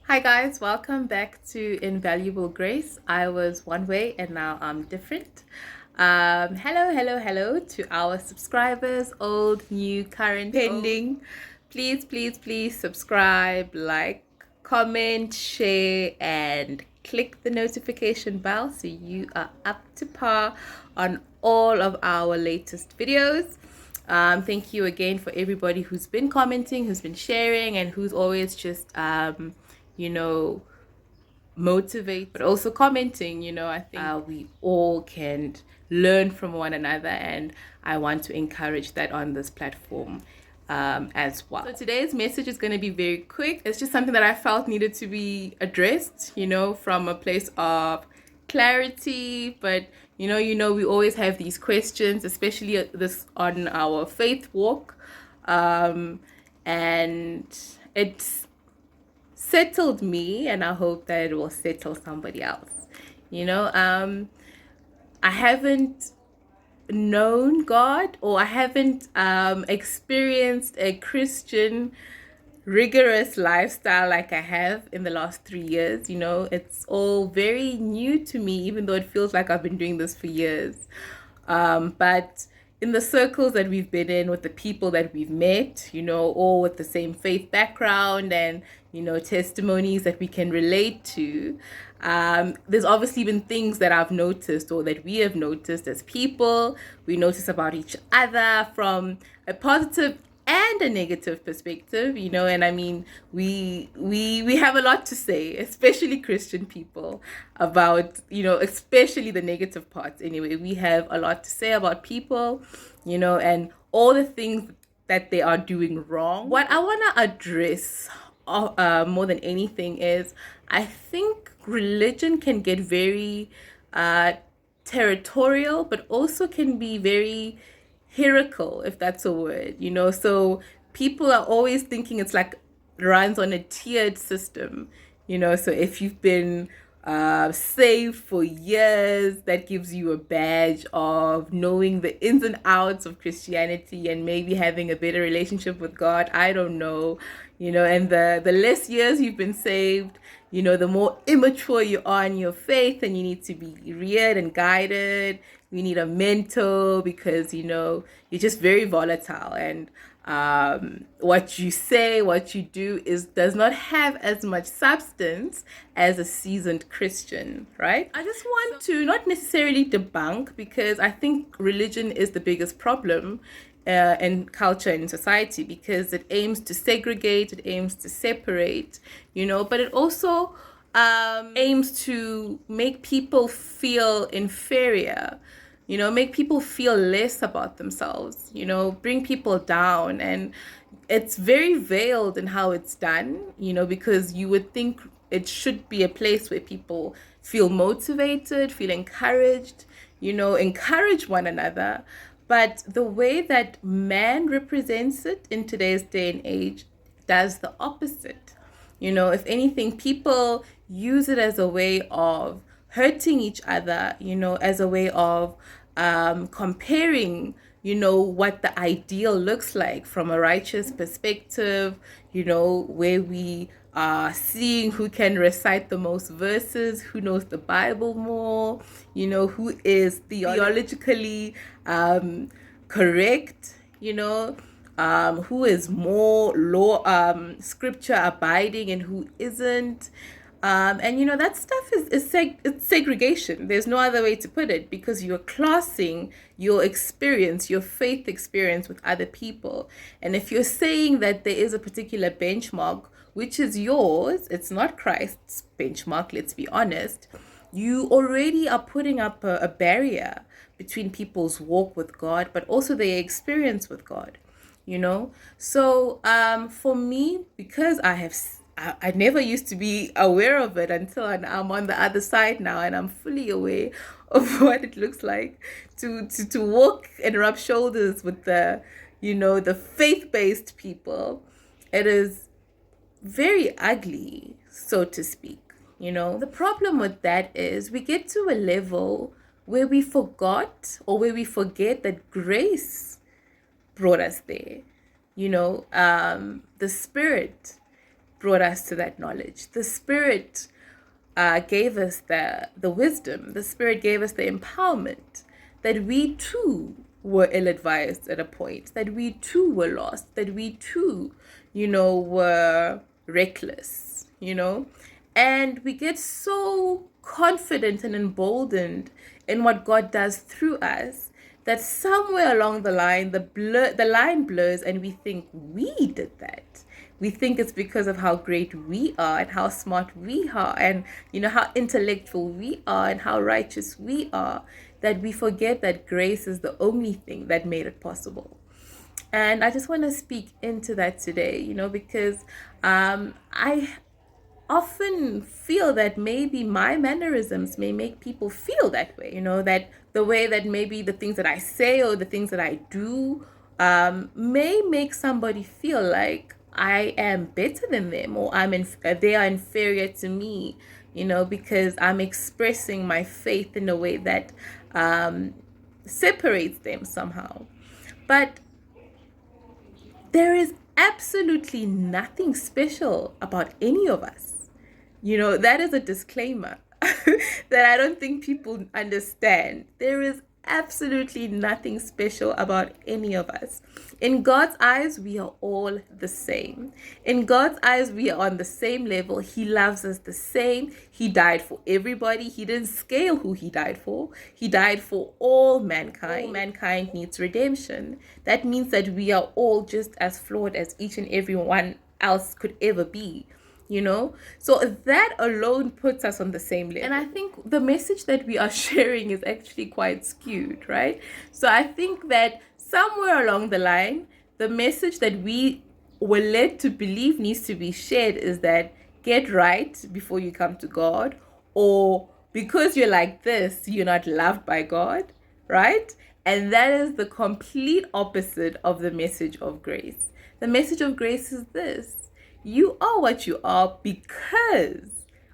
Hi guys, welcome back to Invaluable Grace. I was one way and now I'm different. Hello to our subscribers, old, new, current, pending. Please subscribe, like, comment, share, and click the notification bell so you are up to par on all of our latest videos. Thank you again for everybody who's been commenting, who's been sharing, and who's always just you know, motivate, but also commenting. I think we all can learn from one another, and I want to encourage that on this platform as well. So today's message is going to be very quick. It's just something that I felt needed to be addressed, from a place of clarity, but we always have these questions, especially this on our faith walk, and it's settled me, and I hope that it will settle somebody else. I haven't known God, or I haven't experienced a Christian rigorous lifestyle like I have in the last 3 years. It's all very new to me, even though it feels like I've been doing this for years. But in the circles that we've been in, with the people that we've met, all with the same faith background and, testimonies that we can relate to, there's obviously been things that I've noticed, or that we have noticed as people. We notice about each other from a positive and a negative perspective, and I mean, we have a lot to say, especially Christian people, about, especially the negative parts. Anyway, we have a lot to say about people, and all the things that they are doing wrong. What I want to address more than anything is, I think religion can get very territorial, but also can be very hierarchical, if that's a word. So people are always thinking it's like runs on a tiered system. So if you've been saved for years, that gives you a badge of knowing the ins and outs of Christianity and maybe having a better relationship with God. I don't know. And the less years you've been saved, the more immature you are in your faith, and you need to be reared and guided. We need a mentor, because you're just very volatile, and what you say, what you do does not have as much substance as a seasoned Christian, right? I just want to not necessarily debunk, because I think religion is the biggest problem in culture and society, because it aims to segregate, it aims to separate, but it also aims to make people feel inferior, make people feel less about themselves, bring people down. And it's very veiled in how it's done, because you would think it should be a place where people feel motivated, feel encouraged, encourage one another. But the way that man represents it in today's day and age does the opposite. If anything, people use it as a way of hurting each other, as a way of comparing, what the ideal looks like from a righteous perspective, where we are seeing who can recite the most verses, who knows the Bible more, who is theologically correct, who is more law scripture abiding and who isn't. And that stuff it's segregation. There's no other way to put it, because you're classing your experience, your faith experience, with other people. And if you're saying that there is a particular benchmark, which is yours, it's not Christ's benchmark, let's be honest, you already are putting up a barrier between people's walk with God, but also their experience with God. So for me, because I never used to be aware of it until I'm on the other side now, and I'm fully aware of what it looks like to walk and rub shoulders with the faith-based people. It is very ugly, so to speak. The problem with that is, we get to a level where we forgot, or where we forget, that grace brought us there. The Spirit brought us to that knowledge. The Spirit gave us the wisdom. The Spirit gave us the empowerment that we too were ill-advised at a point, that we too were lost, that we too, were reckless, and we get so confident and emboldened in what God does through us that somewhere along the line, the line blurs and we think we did that. We think it's because of how great we are and how smart we are and, how intellectual we are and how righteous we are, that we forget that grace is the only thing that made it possible. And I just want to speak into that today, because I often feel that maybe my mannerisms may make people feel that way, that the way that maybe the things that I say or the things that I do may make somebody feel like I am better than them or they are inferior to me, because I'm expressing my faith in a way that separates them somehow. But there is absolutely nothing special about any of us. That is a disclaimer that I don't think people understand. There is absolutely nothing special about any of us. In God's eyes, we are all the same. In God's eyes, we are on the same level. He loves us the same. He died for everybody. He didn't scale who he died for. He died for all mankind. Mankind needs redemption. That means that we are all just as flawed as each and every one else could ever be. So that alone puts us on the same level. And I think the message that we are sharing is actually quite skewed, right? So I think that somewhere along the line, the message that we were led to believe needs to be shared is that get right before you come to God, or because you're like this, you're not loved by God, right? And that is the complete opposite of the message of grace. The message of grace is this: you are what you are because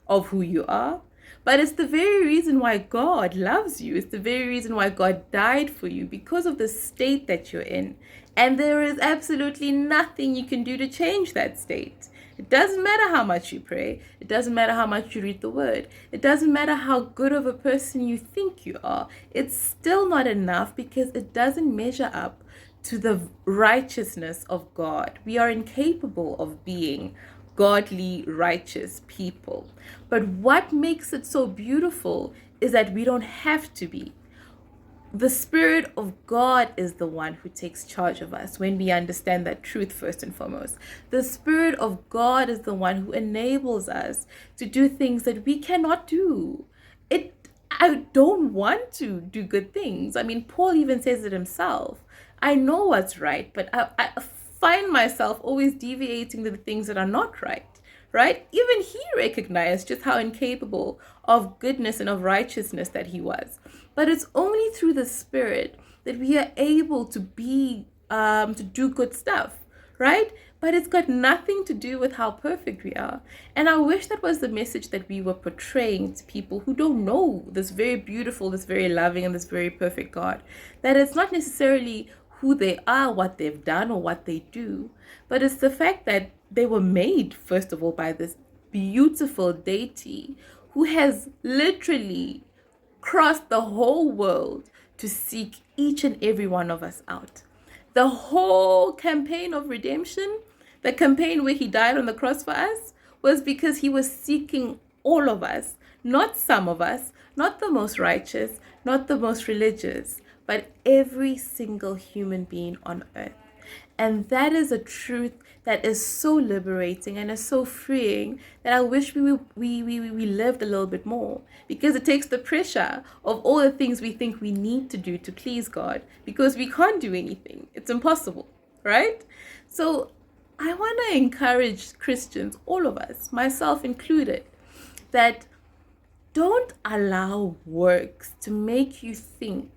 of who you are. But it's the very reason why God loves you. It's the very reason why God died for you, because of the state that you're in. And there is absolutely nothing you can do to change that state. It doesn't matter how much you pray. It doesn't matter how much you read the word. It doesn't matter how good of a person you think you are. It's still not enough, because it doesn't measure up to the righteousness of God. We are incapable of being godly, righteous people. But what makes it so beautiful is that we don't have to be. The Spirit of God is the one who takes charge of us when we understand that truth first and foremost. The Spirit of God is the one who enables us to do things that we cannot do. I don't want to do good things. I mean, Paul even says it himself. I know what's right, but I find myself always deviating to the things that are not right, right? Even he recognized just how incapable of goodness and of righteousness that he was. But it's only through the Spirit that we are able to to do good stuff, right? But it's got nothing to do with how perfect we are. And I wish that was the message that we were portraying to people who don't know this very beautiful, this very loving, and this very perfect God. That it's not necessarily who they are, what they've done, or what they do, but it's the fact that they were made, first of all, by this beautiful deity who has literally crossed the whole world to seek each and every one of us out. The whole campaign of redemption, the campaign where he died on the cross for us, was because he was seeking all of us, not some of us, not the most righteous, not the most religious, but every single human being on earth. And that is a truth that is so liberating and is so freeing that I wish we lived a little bit more, because it takes the pressure of all the things we think we need to do to please God, because we can't do anything. It's impossible, right? So I want to encourage Christians, all of us, myself included, that don't allow works to make you think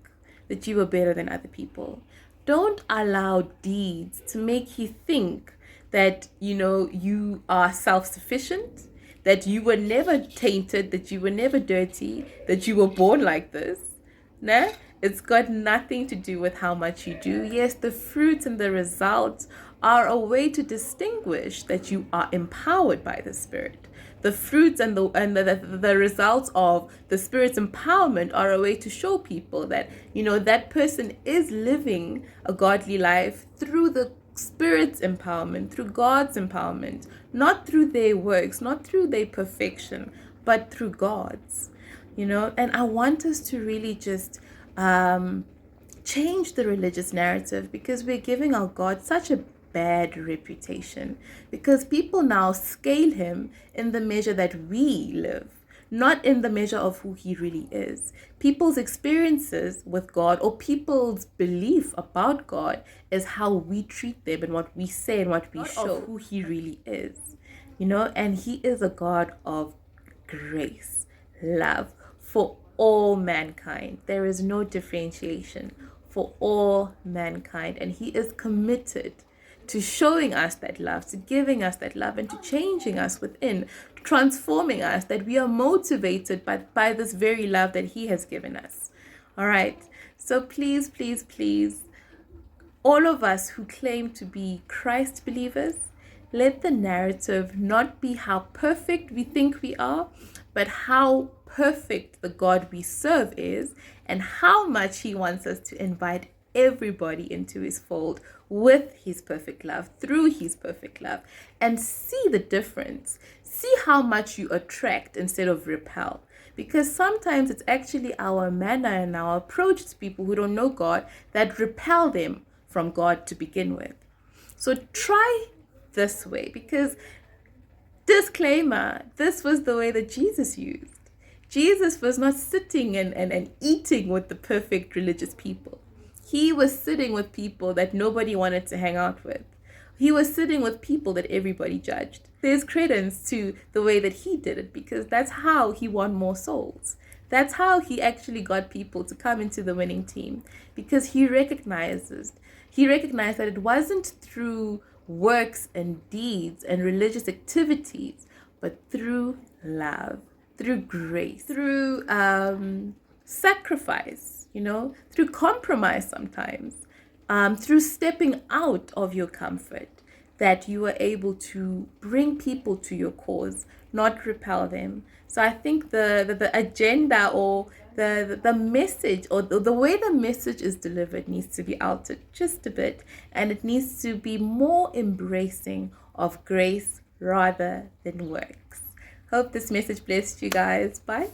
that you are better than other people. Don't allow deeds to make you think that, you are self-sufficient, that you were never tainted, that you were never dirty, that you were born like this. Nah? It's got nothing to do with how much you do. Yes, the fruits and the results are a way to distinguish that you are empowered by the Spirit. The fruits and the results of the Spirit's empowerment are a way to show people that, that person is living a godly life through the Spirit's empowerment, through God's empowerment, not through their works, not through their perfection, but through God's. And I want us to really just change the religious narrative, because we're giving our God such a bad reputation, because people now scale him in the measure that we live, not in the measure of who he really is. People's experiences with God, or people's belief about God, is how we treat them and what we say and what we show who he really is. And he is a God of grace, love for all mankind. There is no differentiation, for all mankind, and he is committed to showing us that love, to giving us that love, and to changing us within, transforming us, that we are motivated by this very love that he has given us. All right. So please, please, please, all of us who claim to be Christ believers, let the narrative not be how perfect we think we are, but how perfect the God we serve is, and how much he wants us to invite everybody into his fold with his perfect love, through his perfect love, and see the difference. See how much you attract instead of repel. Because sometimes it's actually our manner and our approach to people who don't know God that repel them from God to begin with. So try this way, because disclaimer, this was the way that Jesus used. Jesus was not sitting and eating with the perfect religious people. He was sitting with people that nobody wanted to hang out with. He was sitting with people that everybody judged. There's credence to the way that he did it, because that's how he won more souls. That's how he actually got people to come into the winning team, because he recognized that it wasn't through works and deeds and religious activities, but through love, through grace, through sacrifice, through compromise sometimes, through stepping out of your comfort, that you are able to bring people to your cause, not repel them. So I think the agenda, or the message, or the way the message is delivered, needs to be altered just a bit, and it needs to be more embracing of grace rather than works. Hope this message blessed you guys. Bye.